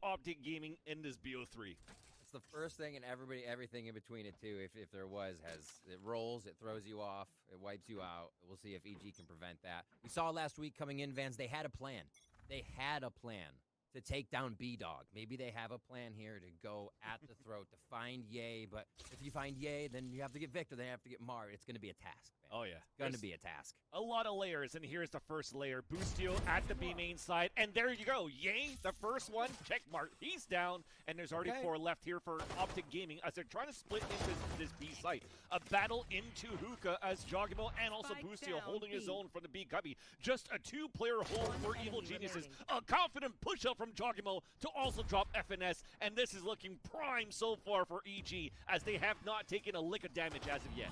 OpTic Gaming in this BO3. It's the first thing, and everything in between it too. If there was, it rolls, it throws you off, it wipes you out. We'll see if EG can prevent that. We saw last week coming in, Vans. They had a plan. They had a plan to take down B-Dog. Maybe they have a plan here to go at the throat to find Ye. But if you find Ye, then you have to get Victor. Then you have to get Mar. It's going to be a task, man. Oh, yeah. It's going to be a task. A lot of layers, and here's the first layer. Boostio at the B main side, and there you go. Ye, the first one, check mark. He's down, and there's already 4 left here for OpTic Gaming as they're trying to split into this B site. A battle into Hookah as Jogimo and also Boostio holding his own from the B cubby. Just a 2-player hold for Evil Geniuses. A confident push-up from Jogimo to also drop FNS, and this is looking prime so far for EG as they have not taken a lick of damage as of yet.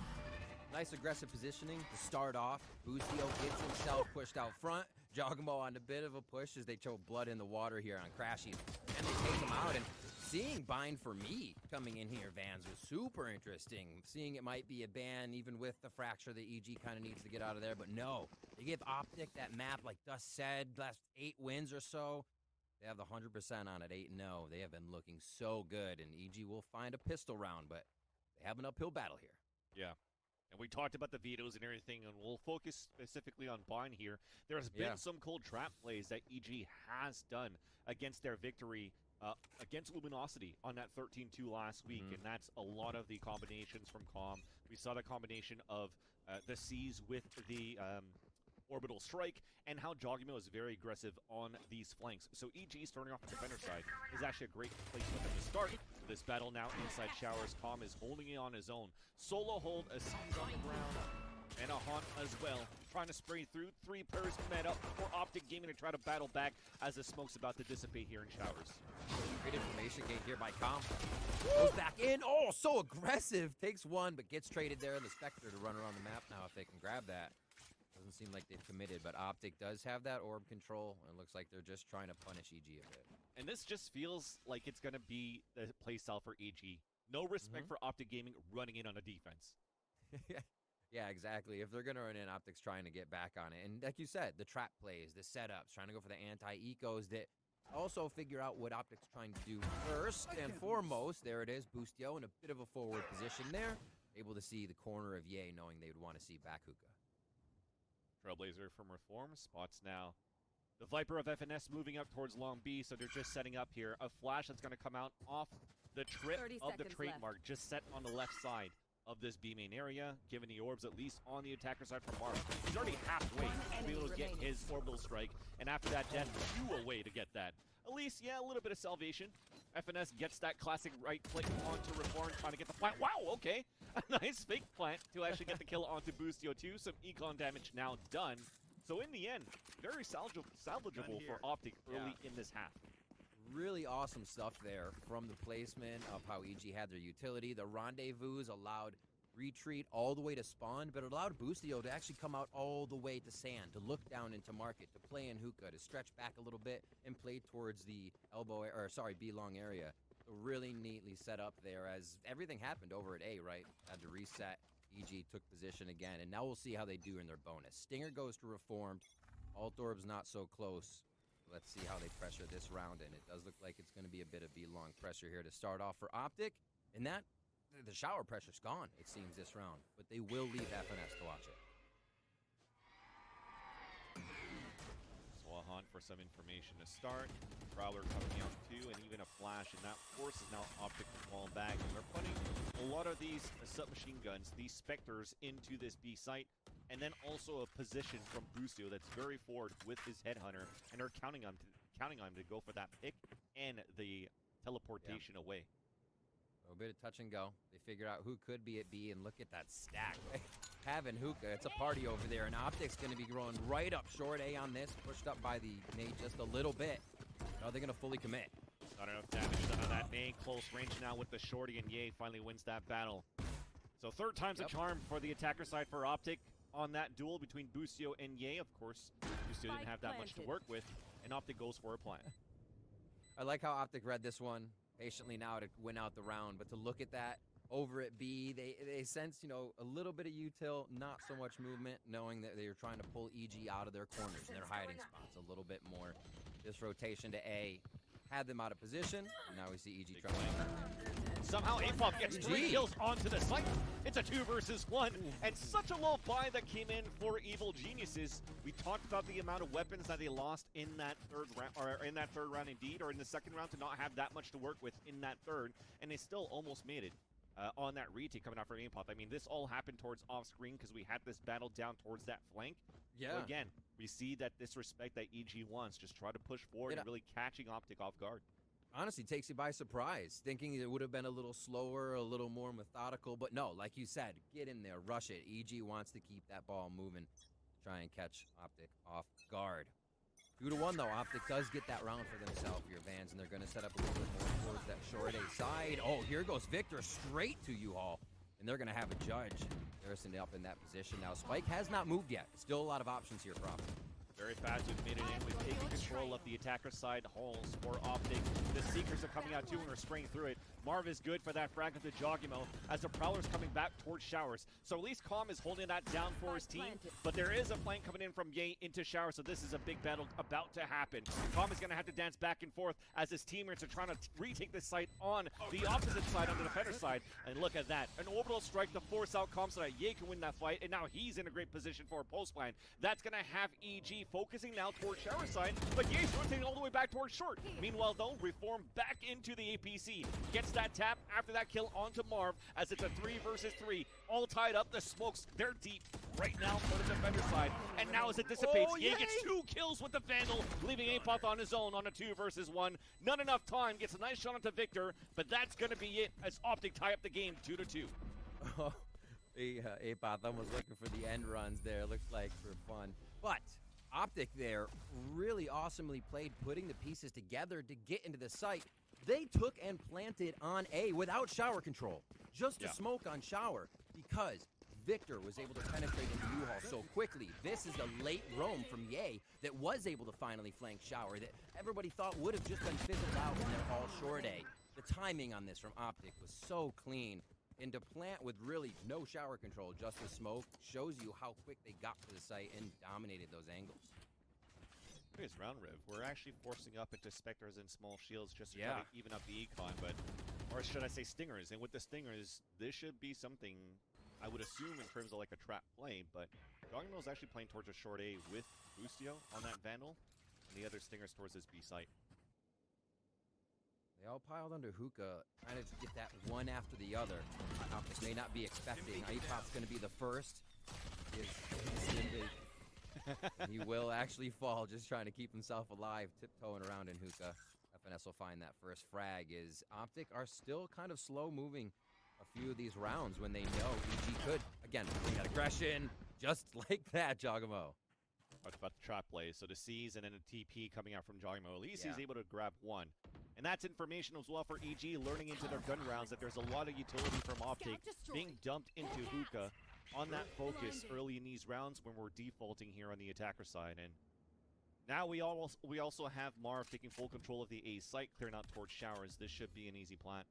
Nice aggressive positioning to start off. Boostio gets himself pushed out front. Jogimo on a bit of a push as they throw blood in the water here on Crashy, and they take him out. And seeing Bind for me coming in here, Vans, was super interesting. Seeing it might be a ban, even with the fracture that EG kind of needs to get out of there. But no, they give OpTic that map, like Dust said, last 8 wins or so. They have the 100% on it, 8-0. They have been looking so good, and EG will find a pistol round, but they have an uphill battle here. Yeah. And we talked about the vetoes and everything, and we'll focus specifically on Bind here. There's been some cold trap plays that EG has done against their victory against Luminosity on that 13-2 last week, and that's a lot of the combinations from Calm. We saw the combination of the C's with the orbital strike, and how Jogimo is very aggressive on these flanks. So EG, starting off the defender side, is actually a great place for them to start. This battle now inside Showers. Calm is holding it on his own. Solo hold, a C's on the ground, and a Haunt as well. Trying to spray through. 3 players met up for OpTic Gaming to try to battle back as the smoke's about to dissipate here in Showers. Great information gain here by Calm. Goes back in. Oh, so aggressive. Takes 1, but gets traded there. The Spectre to run around the map now if they can grab that. Doesn't seem like they've committed, but OpTic does have that orb control, and it looks like they're just trying to punish EG a bit. And this just feels like it's going to be the playstyle for EG. No respect for OpTic Gaming running in on a defense. Yeah, exactly. If they're going to run in, OpTic's trying to get back on it. And like you said, the trap plays, the setups, trying to go for the anti-ecos that also figure out what OpTic's trying to do first and foremost. There it is, Boostio in a bit of a forward position there. Able to see the corner of Ye, knowing they would want to see back Hookah. Trailblazer from Reform spots now the Viper of FNS moving up towards Long B, so they're just setting up here. A flash that's going to come out off the trip of the trademark, just set on the left side of this B main area, giving the orbs at least on the attacker side from Mark. He's already halfway to be able to get his orbital strike, and after that death, 2 away to get that. At least, yeah, a little bit of salvation. FNS gets that classic right click onto Reform, trying to get the plant. Wow, okay. A nice fake plant to actually get the kill onto Boostio too. Some econ damage now done. So in the end, very salvageable for OpTic early in this half. Really awesome stuff there from the placement of how EG had their utility. The rendezvous allowed retreat all the way to spawn, but it allowed Boostio to actually come out all the way to sand, to look down into market, to play in Hookah, to stretch back a little bit and play towards the B long area. So really neatly set up there as everything happened over at A, right? Had to reset. EG took position again, and now we'll see how they do in their bonus. Stinger goes to Reformed. Alt Orb's not so close. Let's see how they pressure this round, and it does look like it's going to be a bit of B-long pressure here to start off for OpTic. And that, the shower pressure's gone, it seems, this round. But they will leave FNS to watch it. So a hunt for some information to start. Prowler coming out too, and even a flash, and that forces now OpTic to fall back. And they're putting a lot of these submachine guns, these Spectres, into this B site. And then also a position from Boostio that's very forward with his Headhunter, and they're counting on him to go for that pick and the teleportation away. A bit of touch and go. They figured out who could be at B, and look at that stack. Having Hookah, it's a party over there, and OpTic's going to be growing right up short A on this, pushed up by the nade just a little bit. Are they going to fully commit? Not enough damage done on that nade. Close range now with the shorty, and Ye finally wins that battle. So 3rd time's a charm for the attacker side for OpTic. On that duel between Boostio and Ye, of course, Boostio didn't have that much to work with, and OpTic goes for a plant. I like how OpTic read this one patiently now to win out the round, but to look at that over at B, they sense, you know, a little bit of util, not so much movement, knowing that they are trying to pull EG out of their corners and their hiding spots a little bit more. This rotation to A, had them out of position. And now we see EG trying. Somehow Apop gets 3 kills onto the site. It's a 2 versus 1, and such a low buy that came in for Evil Geniuses. We talked about the amount of weapons that they lost in that third round, or in that third round indeed, or in the second round, to not have that much to work with in that third, and they still almost made it. On that retake coming out from Apop. I mean, this all happened towards off-screen because we had this battle down towards that flank. Yeah. So again, we see that disrespect that EG wants, just try to push forward and really catching OpTic off guard. Honestly, takes you by surprise, thinking it would have been a little slower, a little more methodical, but no, like you said, get in there, rush it. EG wants to keep that ball moving, try and catch OpTic off guard. 2-1 though, OpTic does get that round for themselves here, Vans, and they're going to set up a little bit more towards that short A side. Oh, here goes Victor straight to U-Haul, and they're going to have a judge. Harrison up in that position now. Spike has not moved yet. Still a lot of options here for OpTic. Very fast, we've made it in. We've taken control of the attacker side halls for OpTic. The Seekers are coming out too and are spraying through it. Marv is good for that frag of the Jogimo as the Prowler's coming back towards Showers. So at least Calm is holding that down for his team, but there is a flank coming in from Ye into Showers, so this is a big battle about to happen. Calm is going to have to dance back and forth as his teammates are trying to retake the site on the opposite side, on the defender side. And look at that. An orbital strike to force out Calm so that Ye can win that fight, and now he's in a great position for a post line. That's going to have EG focusing now towards Shower side, but Ye's rotating all the way back towards short. Meanwhile, though, Reform back into the APC. Gets that tap after that kill onto Marv as it's a 3 versus 3. All tied up. The smokes, they're deep right now for the defender side. And now as it dissipates, Ye gets 2 kills with the Vandal, leaving Apop on his own on a 2 versus 1. Not enough time. Gets a nice shot onto Victor, but that's going to be it as OpTic tie up the game 2-2. Oh, Apop almost looking for the end runs there. Looks like for fun. But OpTic there really awesomely played, putting the pieces together to get into the site. They took and planted on A without shower control, just to smoke on shower, because Victor was able to penetrate into U-Haul so quickly. This is a late roam from Ye that was able to finally flank shower that everybody thought would have just been fizzled out in their all short A. The timing on this from OpTic was so clean. And to plant with really no shower control, just the smoke, shows you how quick they got to the site and dominated those angles. Here's round Riv. We're actually forcing up into Spectres and small shields just to try to even up the econ, but, or should I say Stingers? And with the Stingers, this should be something I would assume in terms of like a trap play, but Jogimo's actually playing towards a short A with Boostio on that Vandal, and the other Stingers towards this B site. They all piled under Hookah, trying to get that one after the other. OpTic may not be expecting. Apop's going to be the first. He will actually fall, just trying to keep himself alive, tiptoeing around in Hookah. FNS will find that first frag. Is OpTic are still kind of slow moving a few of these rounds when they know EG could. Again, bring that aggression, just like that, Jogimo. Talked about the trap play, so the C's and then a TP coming out from Jogimo. At least he's able to grab one. And that's information as well for EG, learning into their gun rounds that there's a lot of utility from OpTic being dumped into Hookah on that focus early in these rounds when we're defaulting here on the attacker side. And now we also have Marv taking full control of the A site, clearing out towards Showers. This should be an easy plant.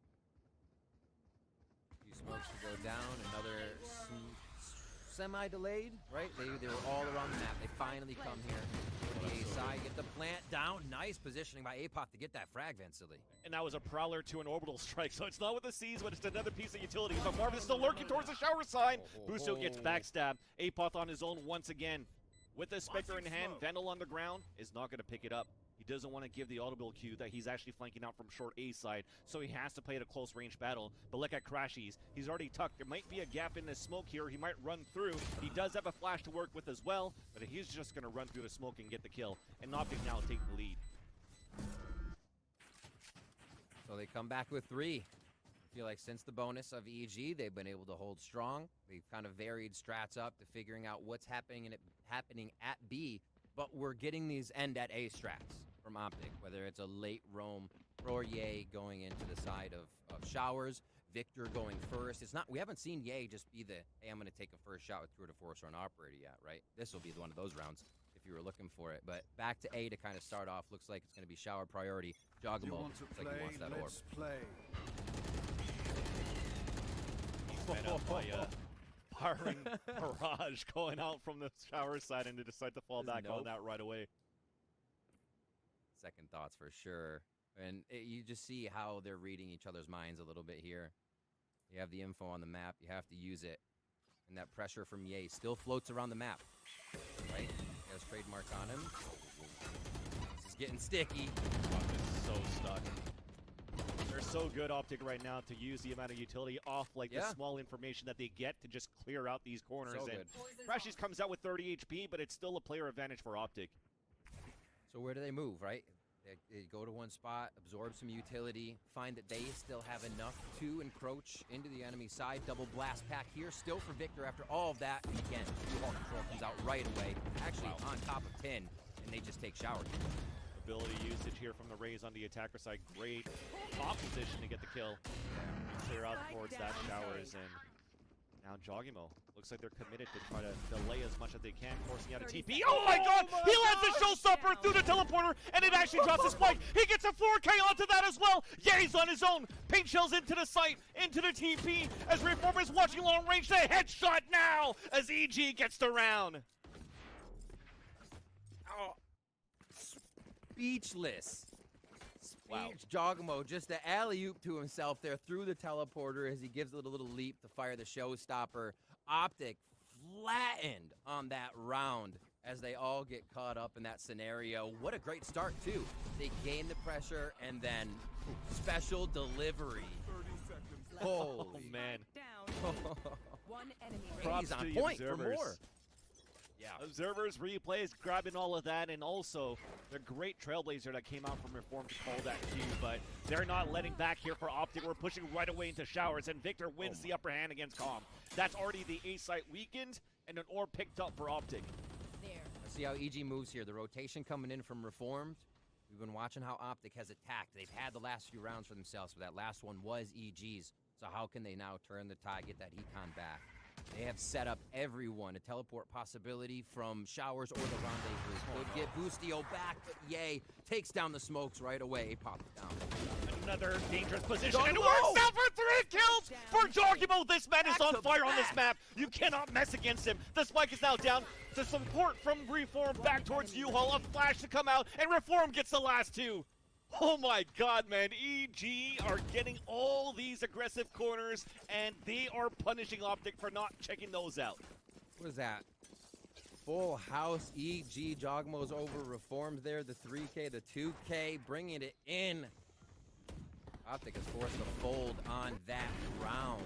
Few smokes to go down, another semi-delayed, right? They were all around the map. They finally come here to the A side, get the plant down. Nice positioning by Apop to get that frag, Vansily. And that was a Prowler to an orbital strike, so it's not with the C's, but it's another piece of utility. But Marv is still lurking towards the shower side. Busto gets backstabbed. Apop on his own once again. With the Spectre in hand, Vandal on the ground is not going to pick it up. He doesn't want to give the audible cue that he's actually flanking out from short A side, so he has to play it a close range battle. But look at Crashies. He's already tucked. There might be a gap in the smoke here. He might run through. He does have a flash to work with as well, but he's just going to run through the smoke and get the kill. And OpTic now take the lead. So they come back with 3. I feel like since the bonus of EG, they've been able to hold strong. They've kind of varied strats up to figuring out what's happening at B, but we're getting these end at A strats from OpTic, whether it's a late roam, Ye going into the side of Showers, Victor going first. It's not, we haven't seen Ye just be the, hey, I'm going to take a first shot with Tour de Force or an operator yet, right? This will be one of those rounds if you were looking for it. But back to A to kind of start off. Looks like it's going to be Shower priority. Jogimo looks like he wants that orb. He's fed up by firing barrage going out from the Shower side, and they decide to fall back on that right away. Second thoughts for sure. And you just see how they're reading each other's minds a little bit here. You have the info on the map. You have to use it. And that pressure from Ye still floats around the map. Right? He has trademark on him. This is getting sticky. Is so stuck. They're so good, OpTic, right now to use the amount of utility off the small information that they get to just clear out these corners. So and good. Crashies comes out with 30 HP, but it's still a player advantage for OpTic. So where do they move, right? They go to one spot, absorb some utility, find that they still have enough to encroach into the enemy side. Double blast pack here, still for Victor after all of that. And again, U-Haul control comes out right away, actually on top of 10, and they just take shower. Ability usage here from the Rays on the attacker side. Great top position to get the kill. Clear out towards that showers, and now Jogimo. Looks like they're committed to try to delay as much as they can, forcing out a TP. Oh my god! He lands the showstopper through the teleporter, and it actually drops a spike. He gets a 4K onto that as well. Ye's on his own. Paint shells into the site, into the TP, as Reformer is watching long range. The headshot now, as EG gets the round. Oh. Speechless. Wow. Jogimo just the alley-oop to himself there through the teleporter as he gives a little leap to fire the showstopper. OpTic flattened on that round as they all get caught up in that scenario. What a great start, too. They gain the pressure and then special delivery. 30 seconds. Holy. Oh, man. One enemy. Props He's on to the point for observers. more. Yeah. Observers, replays, grabbing all of that, and also the great Trailblazer that came out from Reform to call that Q, but they're not letting back here for OpTic. We're pushing right away into showers, and Victor wins the upper hand against Calm. That's already the A site weakened, and an orb picked up for OpTic. Let's see how EG moves here. The rotation coming in from Reformed. We've been watching how OpTic has attacked. They've had the last few rounds for themselves, but that last one was EG's. So how can they now turn the tide, get that econ back? They have set up everyone. A teleport possibility from showers or the rendezvous. Could get Boostio back, but Ye takes down the smokes right away. Pop it down. Another dangerous position, Jogimo! and it works out for 3 kills for Jogimo. This man is Back on to fire on this back. map. You cannot mess against him. The spike is now down. The support from Reform back towards U-Haul. A flash to come out, and Reform gets the last 2. Oh my god, man. EG are getting all these aggressive corners, and they are punishing OpTic for not checking those out. What is that? Full house EG. Jogmo's over Reformed there. The 3K, the 2K, bringing it in. OpTic is forced to fold on that round.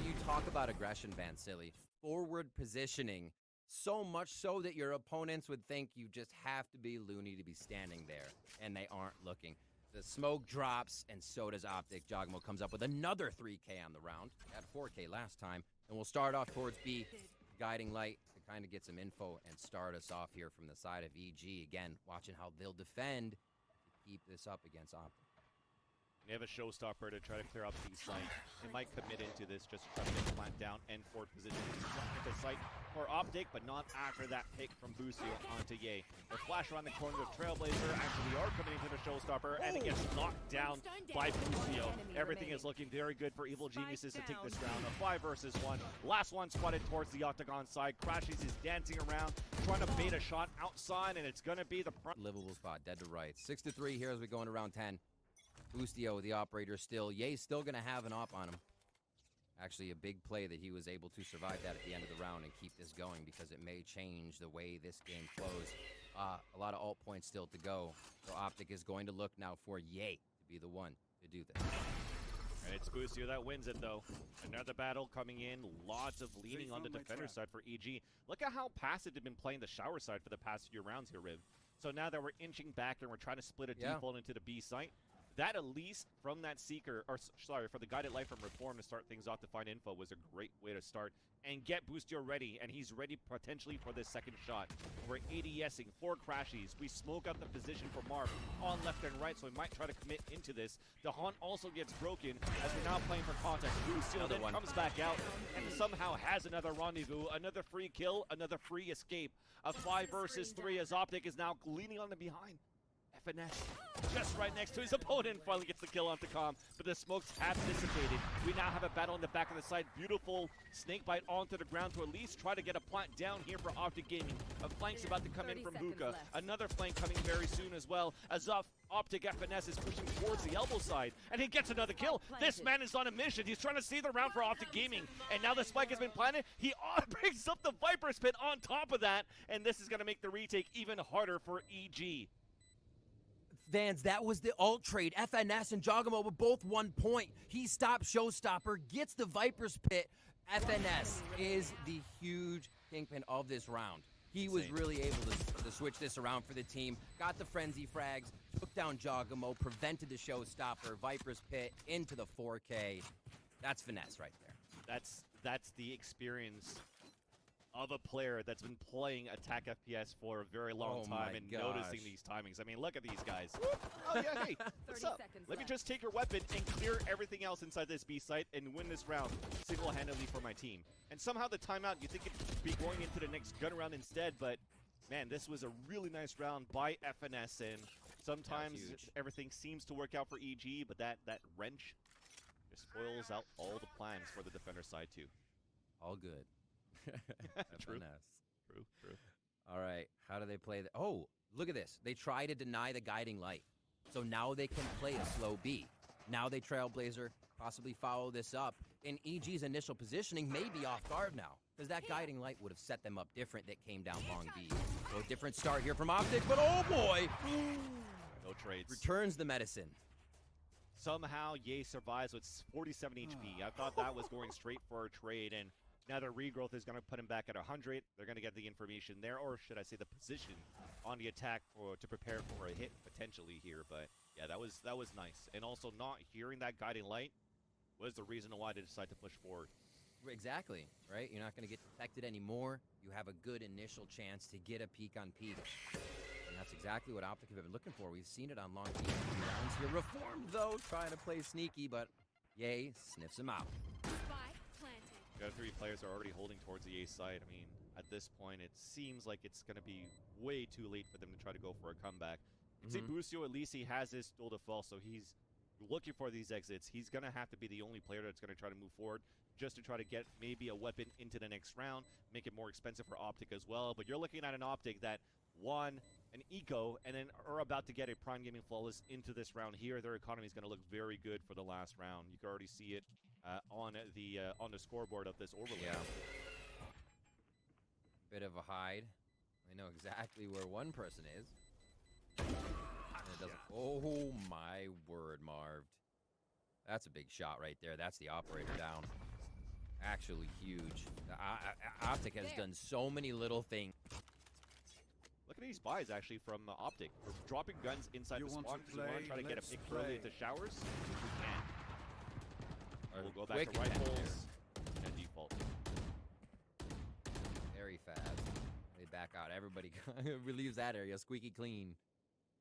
You talk about aggression, Van Silly. Forward positioning. So much so that your opponents would think you just have to be loony to be standing there, and they aren't looking. The smoke drops, and so does OpTic. Jogmo comes up with another 3K on the round. Had 4K last time, and we'll start off towards B. Guiding light to kind of get some info and start us off here from the side of EG. Again, watching how they'll defend to keep this up against OpTic. They have a showstopper to try to clear out the site. They might commit into this just to try to get the plant down and forward position into the site for OpTic, but not after that pick from Boostio onto Ye. The flash around the corner of Trailblazer. Actually, they are coming into the showstopper, and it gets knocked down by Boostio. Everything is looking very good for Evil Geniuses to take this round. A 5 versus 1. Last one spotted towards the Octagon side. Crashies is dancing around, trying to bait a shot outside, and it's going to be the front. Livable spot, dead to right. 6-3 here as we go into round 10. Boostio, the operator, still. Ye's still going to have an op on him. Actually, a big play that he was able to survive that at the end of the round and keep this going because it may change the way this game flows. A lot of alt points still to go. So OpTic is going to look now for Ye to be the one to do this. And it's Boostio that wins it, though. Another battle coming in. Lots of leaning on the defender side for EG. Look at how passive they've been playing the shower side for the past few rounds here, Riv. So now that we're inching back and we're trying to split a default into the B site, that at least from that Seeker, or sorry, for the Guided Light from Reform to start things off to find info was a great way to start and get Boostio ready, and he's ready potentially for this second shot. We're ADSing 4 Crashies. We smoke out the position for Marv on left and right, so we might try to commit into this. The Haunt also gets broken as we're now playing for context. Boostio then comes back out and somehow has another rendezvous, another free kill, another free escape. A 5 versus 3 as OpTic is now leaning on the behind. Finesse just right next to his opponent, finally gets the kill onto Calm, but the smokes have dissipated. We now have a battle in the back of the side. Beautiful snake bite onto the ground to at least try to get a plant down here for OpTic Gaming. A flank's about to come in from Hookah. Another flank coming very soon as well, as OpTic FNS is pushing towards the elbow side, and he gets another kill. This man is on a mission. He's trying to see the round for OpTic Gaming, and now the spike has been planted. He brings up the Viper's Pit on top of that, and this is going to make the retake even harder for EG. Vans, that was the ult trade. FNS and Jogamo were both 1 point. He stopped Showstopper, gets the Viper's Pit. FNS is the huge kingpin of this round. He was really able to switch this around for the team. Got the frenzy frags, took down Jogamo, prevented the Showstopper, Viper's Pit into the 4K. That's finesse right there. That's the experience of a player that's been playing attack FPS for a very long time and noticing these timings. I mean, look at these guys. Oh yeah, hey, what's up? Let me just take your weapon and clear everything else inside this B site and win this round single-handedly for my team. And somehow the timeout, you think it'd be going into the next gun round instead, but man, this was a really nice round by FNS, and sometimes everything seems to work out for EG, but that wrench just spoils out all the plans for the defender side too. All good. True. FNS. True. All right, how do they play that? Oh, look at this. They try to deny the guiding light. So now they can play a slow B. Now they Trailblazer, possibly follow this up. And EG's initial positioning may be off guard now, because that guiding light would have set them up different that came down long B. So a different start here from OpTic, but oh boy! No trades. Returns the medicine. Somehow Ye survives with 47 HP. I thought that was going straight for a trade, and now the regrowth is going to put him back at 100. They're going to get the information there, or should I say the position on the attack to prepare for a hit potentially here. But yeah, that was nice. And also not hearing that guiding light was the reason why they decided to push forward. Exactly, right? You're not going to get detected anymore. You have a good initial chance to get a peek on peak. And that's exactly what OpTic have been looking for. We've seen it on long B rounds here. Reformed, though, trying to play sneaky, but Ye sniffs him out. The other 3 players are already holding towards the A side. I mean, at this point, it seems like it's going to be way too late for them to try to go for a comeback. You see, Busio, at least he has his duel to fall, so he's looking for these exits. He's going to have to be the only player that's going to try to move forward just to try to get maybe a weapon into the next round, make it more expensive for OpTic as well. But you're looking at an OpTic that won an eco and then are about to get a Prime Gaming Flawless into this round here. Their economy is going to look very good for the last round. You can already see it on the scoreboard of this overlay. Yeah. Bit of a hide. I know exactly where one person is. And it doesn't. Oh my word, Marv. That's a big shot right there. That's the operator down. Actually huge. OpTic has done so many little things. Look at these buys actually from OpTic. For dropping guns inside the spawn because we want to try to get a pick early into showers. We can. We'll go back to rifles and default. Very fast. They back out. Everybody relieves that area. Squeaky clean.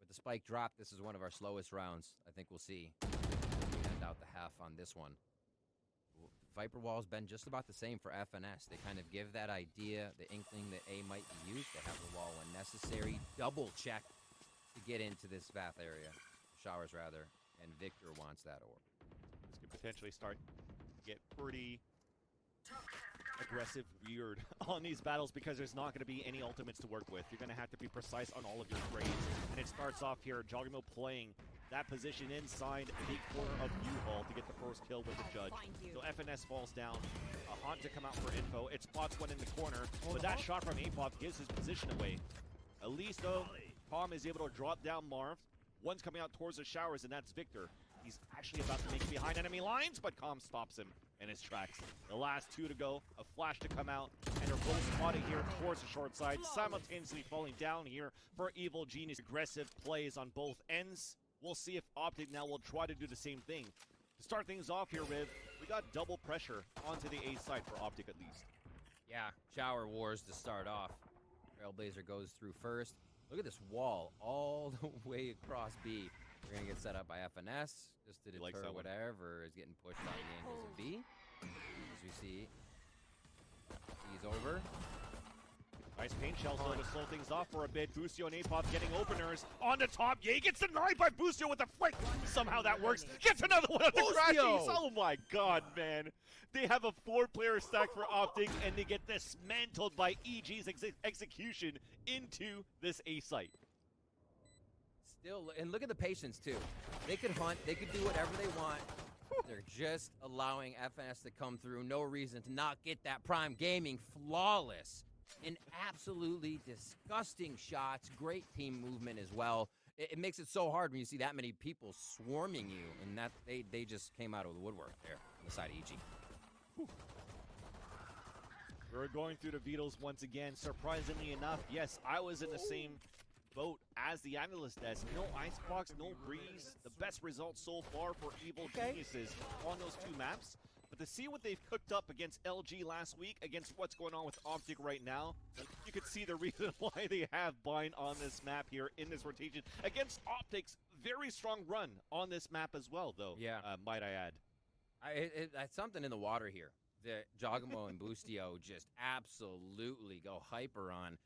With the spike drop, this is one of our slowest rounds. I think we'll see. We end out the half on this one. Viper Wall's been just about the same for FNS. They kind of give that idea, the inkling that A might be used. They have the wall when necessary. Double check to get into this bath area. Showers, rather. And Victor wants that orb. This could potentially start to get pretty aggressive, weird on these battles because there's not going to be any ultimates to work with. You're going to have to be precise on all of your trades. And it starts off here, Jogamo playing that position inside the corner of U-Haul to get the first kill with the judge. So FNS falls down. A hunt to come out for info. It spots one in the corner, but that shot from Apop gives his position away. At least, though, Palm is able to drop down Marv. One's coming out towards the showers, and that's Victor. He's actually about to make it behind enemy lines, but Calm stops him in his tracks. The last 2 to go, a flash to come out, and they're both spotted here towards the short side, simultaneously falling down here for Evil Genius. Aggressive plays on both ends. We'll see if OpTic now will try to do the same thing. To start things off here, Riv, we got double pressure onto the A side for OpTic at least. Yeah, shower wars to start off. Trailblazer goes through first. Look at this wall all the way across B. We're going to get set up by FNS just to deter whatever is getting pushed on the angles of B. As we see, he's over. Nice paint shells though to slow things off for a bit. Busio and Apop getting openers on the top. Ye gets denied by Busio with a flick. Somehow that works. Gets another one at the crashies. Oh my god, man. They have a 4-player stack for OpTic, and they get dismantled by EG's execution into this A site. Still, and look at the patience too. They could hunt, they could do whatever they want. They're just allowing FNS to come through. No reason to not get that Prime Gaming flawless. And absolutely disgusting shots. Great team movement as well. It makes it so hard when you see that many people swarming you. And that they just came out of the woodwork there on the side of EG. We're going through the vetoes once again. Surprisingly enough, yes, I was in the same boat as the analyst desk. No Icebox, no Breeze. The best results so far for Evil Geniuses on those 2 maps. But to see what they've cooked up against LG last week, against what's going on with OpTic right now, you can see the reason why they have Bind on this map here in this rotation. Against OpTic's very strong run on this map as well, though, might I add. It's something in the water here that Jogamo and Boostio just absolutely go hyper on.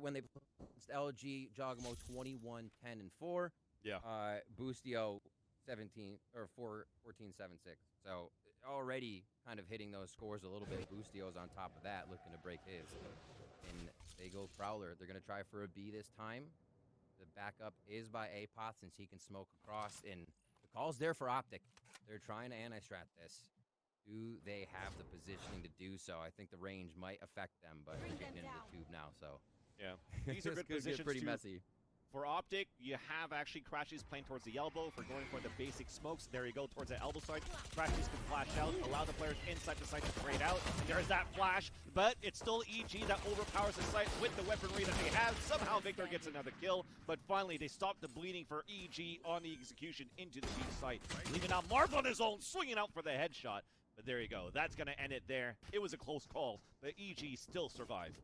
When they played LG, Jogamo 21, 10, and 4. Yeah. Boostio 14, 7, 6. So already kind of hitting those scores a little bit. Boostio's on top of that, looking to break his. And they go Prowler. They're going to try for a B this time. The backup is by Apop since he can smoke across. And the call's there for OpTic. They're trying to anti-strat this. Do they have the positioning to do so? I think the range might affect them, but they're getting into the tube now, so. Yeah, these are good positions pretty too. Messy. For OpTic, you have actually Crashies playing towards the elbow for going for the basic smokes. There you go, towards the elbow side. Crashies can flash out, allow the players inside the site to trade out. There's that flash, but it's still EG that overpowers the site with the weaponry that they have. Somehow Victor gets another kill, but finally they stop the bleeding for EG on the execution into the B site. Leaving out Marv on his own, swinging out for the headshot. But there you go, that's going to end it there. It was a close call, but EG still survived.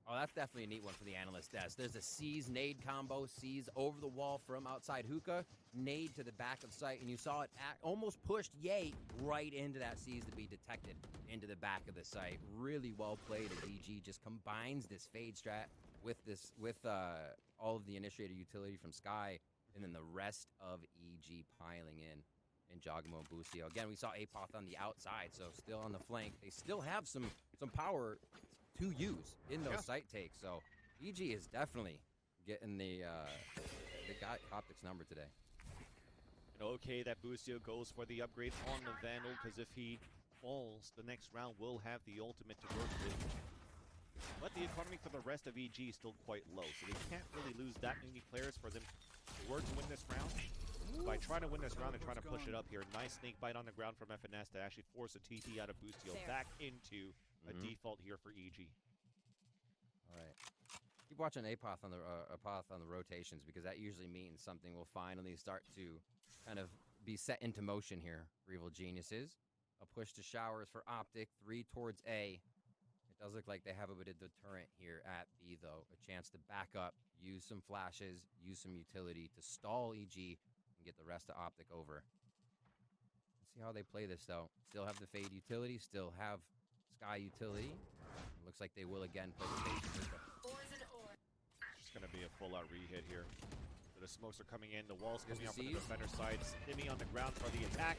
Oh, that's definitely a neat one for the analyst desk. There's a C's nade combo, C's over the wall from outside hookah, nade to the back of sight, and you saw it almost pushed Ye right into that C's to be detected into the back of the site. Really well played as EG just combines this fade strat with all of the initiator utility from Sky, and then the rest of EG piling in Jogamo and Boostio. Again, we saw Apop on the outside, so still on the flank. They still have some power to use in those site takes. So EG is definitely getting they got OpTic's number today. And okay, that Boostio goes for the upgrade on the Vandal, because if he falls, the next round will have the ultimate to work with. But the economy for the rest of EG is still quite low, so they can't really lose that many players for them to work to win this round. By trying to win this round and trying to push it up here. Nice snake bite on the ground from FNS to actually force a TP out of Boostio back into a default here for EG. All right. Keep watching Apop on the rotations, because that usually means something will finally start to kind of be set into motion here for Evil Geniuses. A push to showers for OpTic, 3 towards A. It does look like they have a bit of deterrent here at B, though. A chance to back up, use some flashes, use some utility to stall EG, and get the rest of OpTic over. Let's see how they play this, though. Still have the fade utility, still have Sky utility. It looks like they will again play the fade system. It's going to be a full-out re-hit here. So the smokes are coming in, the walls coming out from the defender side. Stimmy on the ground for the attack.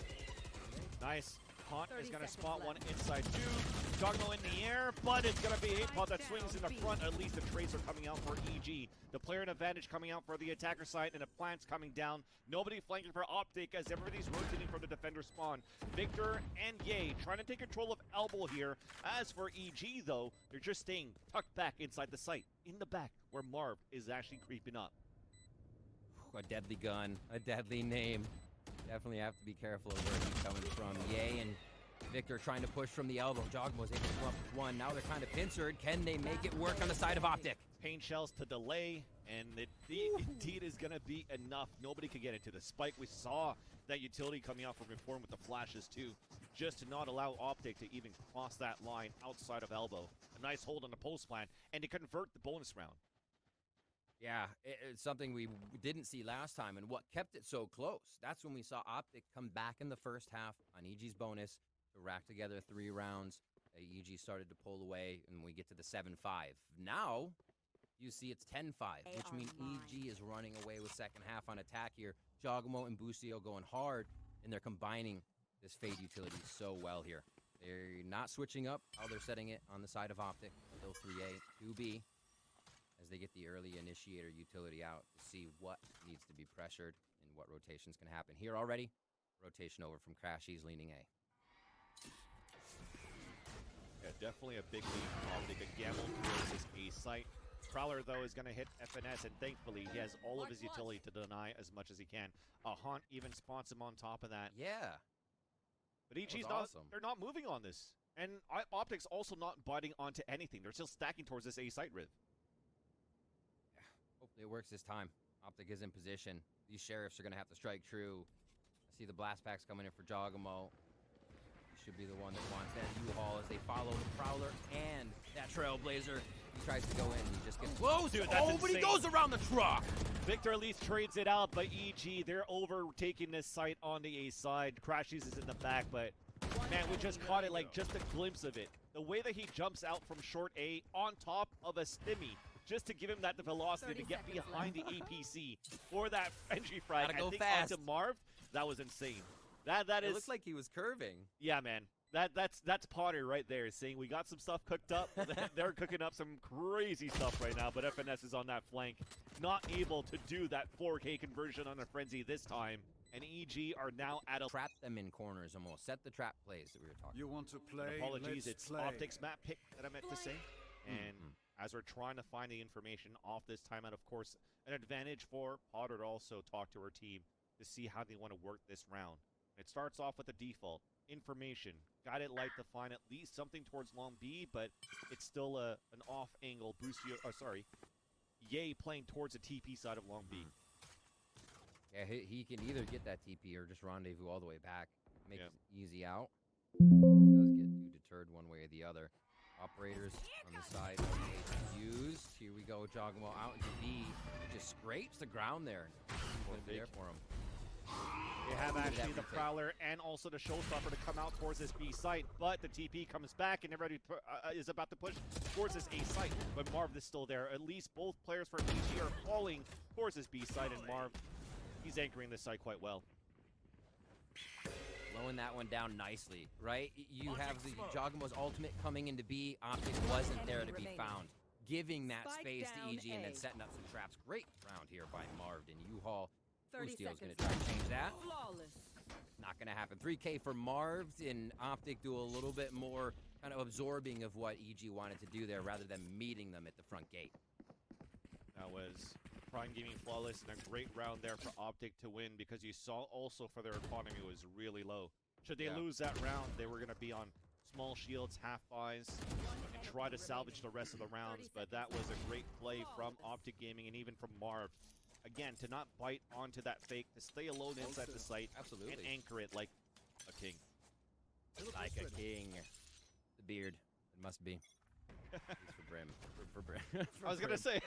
Nice. Haunt is going to spot one inside 2. Jogamo in the air, but it's going to be Apop that swings in the front. At least the trades are coming out for EG. The player in advantage coming out for the attacker side, and the plants coming down. Nobody flanking for OpTic as everybody's rotating from the defender spawn. Victor and Ye trying to take control of elbow here. As for EG, though, they're just staying tucked back inside the site, in the back, where Marv is actually creeping up. A deadly gun, a deadly name. Definitely have to be careful of where he's coming from. Ye and Victor trying to push from the elbow. Jogamo was able to come up with one. Now they're kind of pincered. Can they make it work on the side of OpTic? Pain shells to delay, and it indeed is going to be enough. Nobody could get into the spike. We saw that utility coming out from Reform with the flashes too, just to not allow OpTic to even cross that line outside of elbow. A nice hold on the post plant, and to convert the bonus round. Yeah, it's something we didn't see last time, and what kept it so close. That's when we saw OpTic come back in the first half on EG's bonus to rack together 3 rounds, EG started to pull away, and we get to the 7-5. Now, you see it's 10-5, which means EG is running away with second half on attack here. Jogamo and Bustio going hard, and they're combining this Fade utility so well here. They're not switching up how they're setting it on the side of OpTic. Still 3A, 2B, as they get the early initiator utility out to see what needs to be pressured and what rotations can happen. Here already, rotation over from Crashies leaning A. Yeah, definitely a big lead from OpTic. A gamble towards his A site. Prowler, though, is going to hit FNS, and thankfully he has all of his utility to deny as much as he can. Haunt even spots him on top of that. Yeah. But EG's not, they're not moving on this. And OpTic's also not biting onto anything. They're still stacking towards this A site, Riv. Yeah, hopefully it works this time. OpTic is in position. These Sheriffs are going to have to strike true. I see the blast packs coming in for Jogamo. He should be the one that wants that U-Haul as they follow the Prowler and that Trailblazer. He tries to go in, and he just gets close. Dude, that's but he insane. goes around the truck. Victor at least trades it out, but EG, they're overtaking this site on the A side. Crashies is in the back, but man, we just caught it like just a glimpse of it. The way that he jumps out from short A on top of a stimmy, just to give him that velocity to get behind the APC for that entry frag. Gotta go I think fast. onto Marv, that was insane. That It looked like he was curving. Yeah, man. That's Potter right there, saying we got some stuff cooked up. They're cooking up some crazy stuff right now, but FNS is on that flank, not able to do that 4K conversion on a frenzy this time. And EG are now at a Trap them in corners almost. Set the trap plays that we were talking You want to play? apologies, Let's it's play. OpTic's map pick that I meant to say. And as we're trying to find the information off this timeout, of course, an advantage for Potter to also talk to her team to see how they want to work this round. It starts off with the default information. Got it like to find at least something towards long B, but it's still an off angle. Bustio, Ye playing towards the TP side of long B. Yeah, he can either get that TP or just rendezvous all the way back. Makes it easy out. He does get too deterred one way or the other. Operators on the side of A used. Here we go, Jogamo out into B. He just scrapes the ground there. Going to be there for him. They have actually the Prowler and also the Showstopper to come out towards this B site, but the TP comes back and everybody is about to push towards this A site. But Marv is still there. At least both players for EG are falling towards this B site, and Marv, he's anchoring this site quite well. Slowing that one down nicely, right? You have the Jogamo's ultimate coming into B. OpTic wasn't there to be found. Giving that space to EG and then setting up some traps. Great round here by Marv and U-Haul. Bustio's going to try to change that. Flawless. Not going to happen. 3K for Marv, and OpTic do a little bit more kind of absorbing of what EG wanted to do there rather than meeting them at the front gate. That was Prime Gaming flawless and a great round there for OpTic to win, because you saw also for their economy was really low. Should they lose that round, they were going to be on small shields, half buys, and try to salvage the rest of the rounds. But that was a great play from OpTic Gaming and even from Marv. Again, to not bite onto that fake, to stay alone inside the site, and anchor it like a king. Like a king. The beard, it must be. At least for Brim. For Brim. I was gonna say,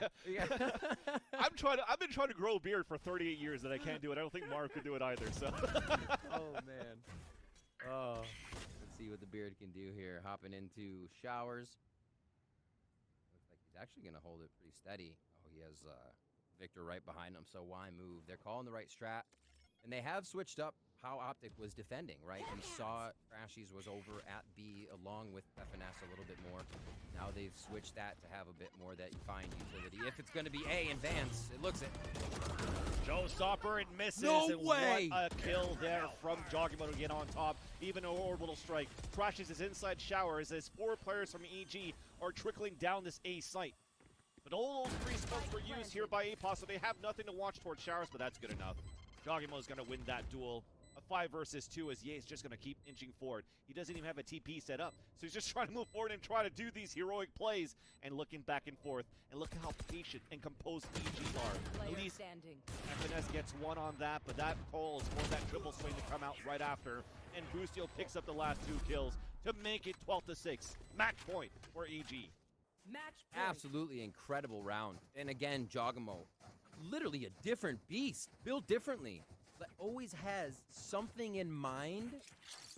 I've been trying to grow a beard for 38 years and I can't do it. I don't think Marv could do it either. So. Oh man. Oh. Let's see what the beard can do here. Hopping into showers. Looks like he's actually gonna hold it pretty steady. Oh, he has Victor right behind him, so why move? They're calling the right strat, and they have switched up how OpTic was defending, right? We saw Crashies was over at B along with FNS a little bit more. Now they've switched that to have a bit more that you find utility. If it's going to be A and Vance, it looks it. Showstopper, it misses. No and way! What a kill there from Jogamo to get on top. Even an orbital strike. Crashes his inside showers as 4 players from EG are trickling down this A site. But all those 3 smokes were used here by APOS, so they have nothing to watch towards showers, but that's good enough. Jogimo's going to win that duel. A 5 versus 2 as Ye's just going to keep inching forward. He doesn't even have a TP set up, so he's just trying to move forward and try to do these heroic plays and looking back and forth. And look how patient and composed EG are. At least FNS gets 1 on that, but that calls for that triple swing to come out right after. And Bustio picks up the last 2 kills to make it 12-6. Match point for EG. Absolutely incredible round. And again, Jogamo, literally a different beast, built differently, but always has something in mind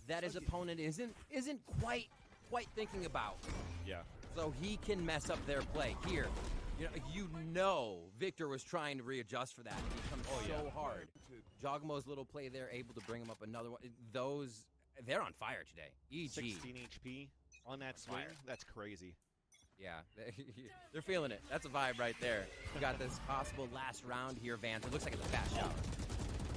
that his opponent isn't quite quite thinking about. Yeah. So he can mess up their play. Here, you know Victor was trying to readjust for that. It becomes so hard. Jogmo's little play there, able to bring him up another one. They're on fire today. EG. 16 HP on that swing. Fire. That's crazy. Yeah, they're feeling it. That's a vibe right there. We got this possible last round here, Vance. It looks like it's a fast shower.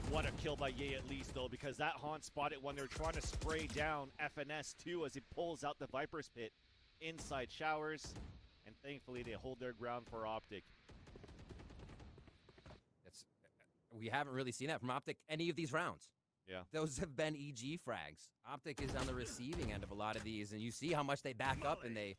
What a kill by Ye at least, though, because that Haunt spotted when they're trying to spray down FNS, too, as he pulls out the Viper's Pit inside showers. And thankfully, they hold their ground for OpTic. We haven't really seen that from OpTic any of these rounds. Yeah. Those have been EG frags. OpTic is on the receiving end of a lot of these, and you see how much they back up, and they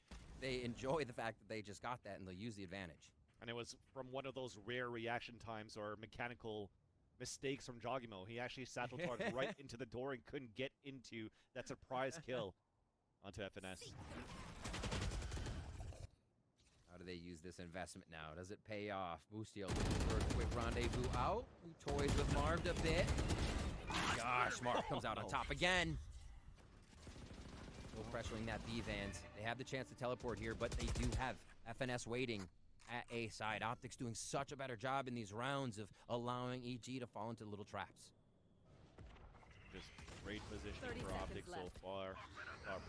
enjoy the fact that they just got that, and they'll use the advantage. And it was from one of those rare reaction times or mechanical mistakes from Jogimo. He actually satchel targeted right into the door and couldn't get into that surprise kill onto FNS. How do they use this investment now? Does it pay off? Boostio looking for a quick rendezvous out. He toys with Marv a bit. Gosh, Marv comes out on top again. Still pressuring that B-Vans. They have the chance to teleport here, but they do have FNS waiting at A side. OpTic's doing such a better job in these rounds of allowing EG to fall into little traps. Just great positioning for OpTic so far.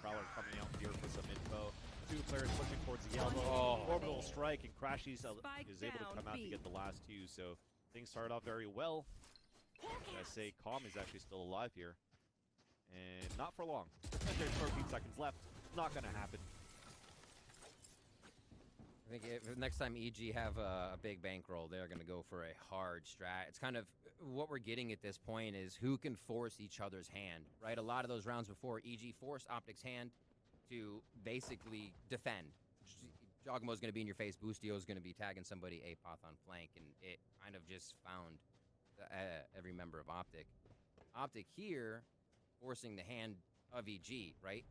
Prowler coming out here for some info. Two players pushing towards the elbow. Orbital strike, and Crashies is able to come out to get the last two. So things started off very well. I say Calm is actually still alive here. And not for long. There's 13 seconds left. Not going to happen. I think if next time EG have a big bankroll, they're going to go for a hard strat. It's kind of what we're getting at this point is who can force each other's hand, right? A lot of those rounds before, EG forced OpTic's hand to basically defend. Jogmo's going to be in your face. Boostio's going to be tagging somebody Apoth on flank, and it kind of just found every member of OpTic. OpTic here forcing the hand of EG, right?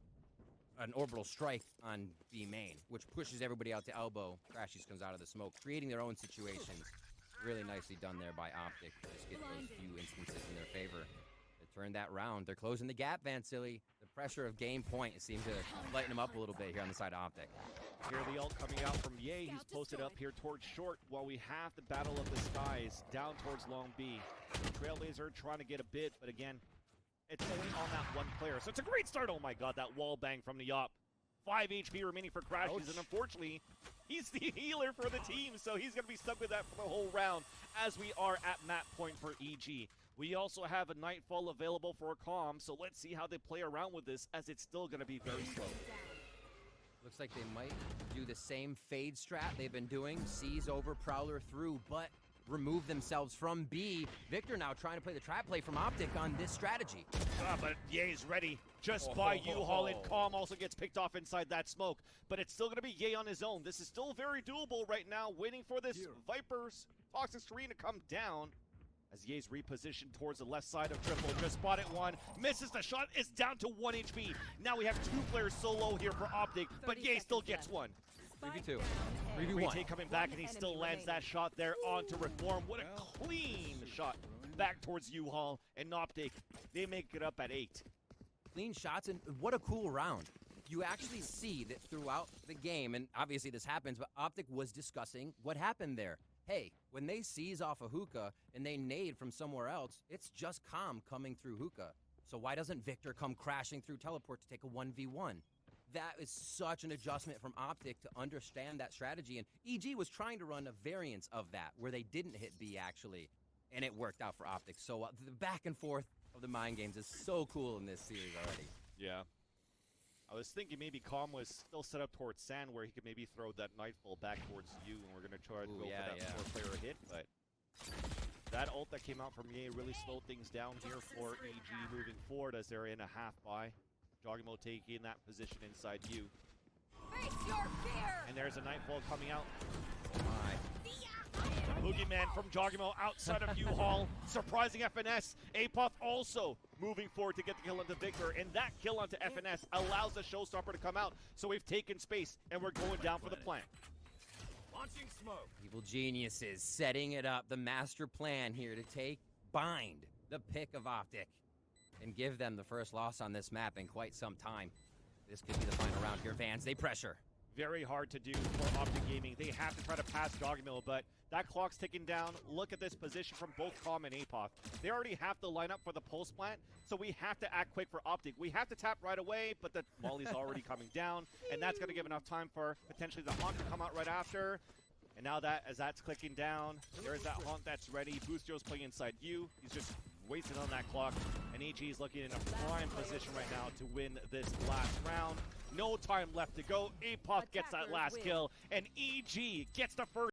An orbital strike on B main, which pushes everybody out to elbow. Crashies comes out of the smoke, creating their own situations. Really nicely done there by OpTic. Just get those few instances in their favor. They turn that round. They're closing the gap, Vansili. The pressure of game point seems to lighten them up a little bit here on the side of OpTic. Here the ult coming out from Ye. He's posted up here towards short while we have the Battle of the Skies down towards long B. Trailblazer trying to get a bit, but again, it's only on that one player. So it's a great start. Oh my god, that wall bang from the op. 5 HP remaining for Crashies, and unfortunately, he's the healer for the team, so he's going to be stuck with that for the whole round as we are at map point for EG. We also have a Nightfall available for Calm, so let's see how they play around with this, as it's still going to be very slow. Looks like they might do the same fade strat they've been doing. Seize over, Prowler through, but remove themselves from B. Victor now trying to play the trap play from OpTic on this strategy. But Ye's ready just by U-Haul, and Calm also gets picked off inside that smoke. But it's still going to be Ye on his own. This is still very doable right now, waiting for this Viper's Toxic Screen to come down. As Ye's repositioned towards the left side of Triple, just spotted one, misses the shot, it's down to 1 HP. Now we have 2 players solo here for OpTic, but Ye still gets one. 3v2. 3v1. Retake coming back, and he still lands that shot there onto Reform. What a clean shot back towards U-Haul, and OpTic, they make it up at 8. Clean shots, and what a cool round. You actually see that throughout the game, and obviously this happens, but OpTic was discussing what happened there. Hey, when they seize off a hookah and they nade from somewhere else, it's just Calm coming through hookah. So why doesn't Victor come crashing through teleport to take a 1v1? That is such an adjustment from OpTic to understand that strategy, and EG was trying to run a variance of that, where they didn't hit B, actually, and it worked out for OpTic. So the back and forth of the mind games is so cool in this series already. Yeah. I was thinking maybe Calm was still set up towards Sand, where he could maybe throw that Nightfall back towards you, and we're going to try to go for that 4-player hit, but that ult that came out from Ye really slowed things down here for EG moving forward as they're in a half buy. Jogimo taking that position inside you. Face your fear. And there's a Nightfall coming out. Oh my. Boogeyman from Jogimo outside of U-Haul, surprising FNS. Apoth also moving forward to get the kill onto Victor, and that kill onto FNS allows the showstopper to come out. So we've taken space, and we're going down for the plant. Launching smoke. Evil geniuses setting it up, the master plan here to take Bind, the pick of OpTic, and give them the first loss on this map in quite some time. This could be the final round here, Vans. They pressure. Very hard to do for OpTic Gaming. They have to try to pass Dogmill, but that clock's ticking down. Look at this position from both Com and Apoth. They already have to line up for the pulse plant, so we have to act quick for OpTic. We have to tap right away, but the Molly's already coming down, and that's going to give enough time for potentially the Haunt to come out right after. And now that, as that's clicking down, there's that Haunt that's ready. Boostio's playing inside you. He's just wasting on that clock, and EG is looking in a prime position right now to win this last round. No time left to go. Apoth gets that last kill, and EG gets the first